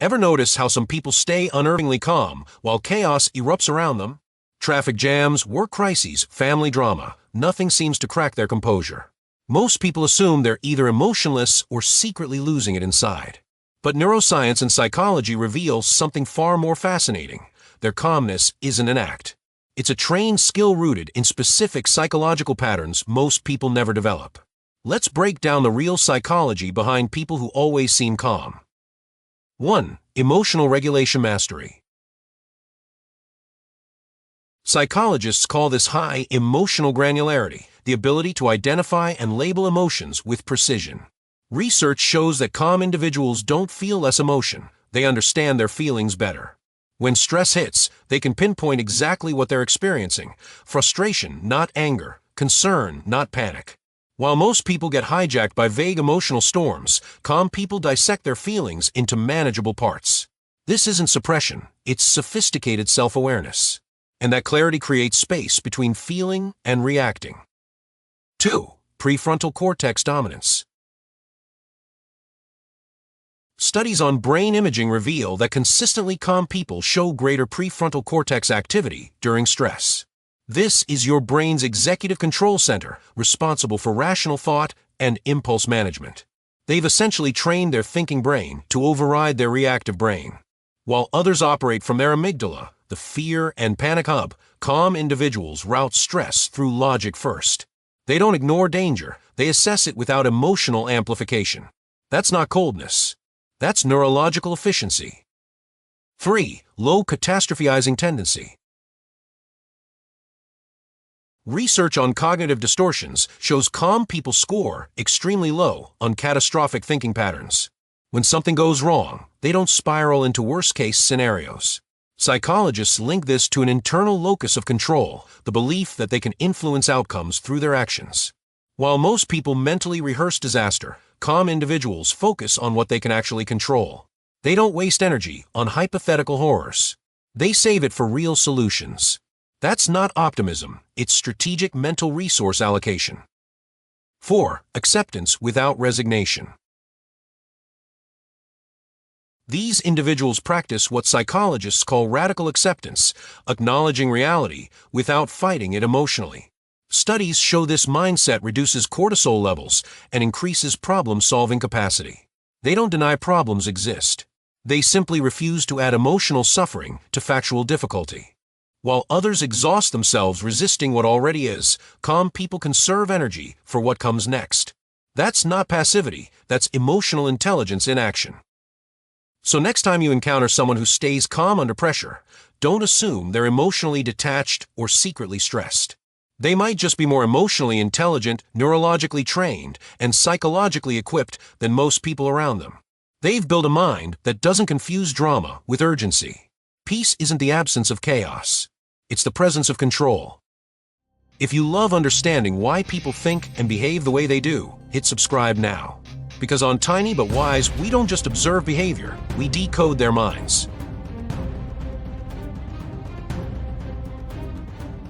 Ever notice how some people stay unnervingly calm while chaos erupts around them? Traffic jams, work crises, family drama, nothing seems to crack their composure. Most people assume they're either emotionless or secretly losing it inside. But neuroscience and psychology reveal something far more fascinating. Their calmness isn't an act. It's a trained skill rooted in specific psychological patterns most people never develop. Let's break down the real psychology behind people who always seem calm. 1. Emotional regulation mastery. Psychologists call this high emotional granularity, the ability to identify and label emotions with precision. Research shows that calm individuals don't feel less emotion, they understand their feelings better. When stress hits, they can pinpoint exactly what they're experiencing: frustration, not anger; concern, not panic. While most people get hijacked by vague emotional storms, calm people dissect their feelings into manageable parts. This isn't suppression, it's sophisticated self-awareness. And that clarity creates space between feeling and reacting. 2. Prefrontal cortex dominance. Studies on brain imaging reveal that consistently calm people show greater prefrontal cortex activity during stress. This is your brain's executive control center, responsible for rational thought and impulse management. They've essentially trained their thinking brain to override their reactive brain. While others operate from their amygdala, the fear and panic hub, calm individuals route stress through logic first. They don't ignore danger, they assess it without emotional amplification. That's not coldness. That's neurological efficiency. 3. Low catastrophizing tendency. Research on cognitive distortions shows calm people score extremely low on catastrophic thinking patterns. When something goes wrong, they don't spiral into worst-case scenarios. Psychologists link this to an internal locus of control, the belief that they can influence outcomes through their actions. While most people mentally rehearse disaster, calm individuals focus on what they can actually control. They don't waste energy on hypothetical horrors. They save it for real solutions. That's not optimism, it's strategic mental resource allocation. 4. Acceptance without resignation. These individuals practice what psychologists call radical acceptance, acknowledging reality without fighting it emotionally. Studies show this mindset reduces cortisol levels and increases problem-solving capacity. They don't deny problems exist. They simply refuse to add emotional suffering to factual difficulty. While others exhaust themselves resisting what already is, calm people conserve energy for what comes next. That's not passivity, that's emotional intelligence in action. So next time you encounter someone who stays calm under pressure, don't assume they're emotionally detached or secretly stressed. They might just be more emotionally intelligent, neurologically trained, and psychologically equipped than most people around them. They've built a mind that doesn't confuse drama with urgency. Peace isn't the absence of chaos. It's the presence of control. If you love understanding why people think and behave the way they do, hit subscribe now. Because on Tiny But Wise, we don't just observe behavior, we decode their minds.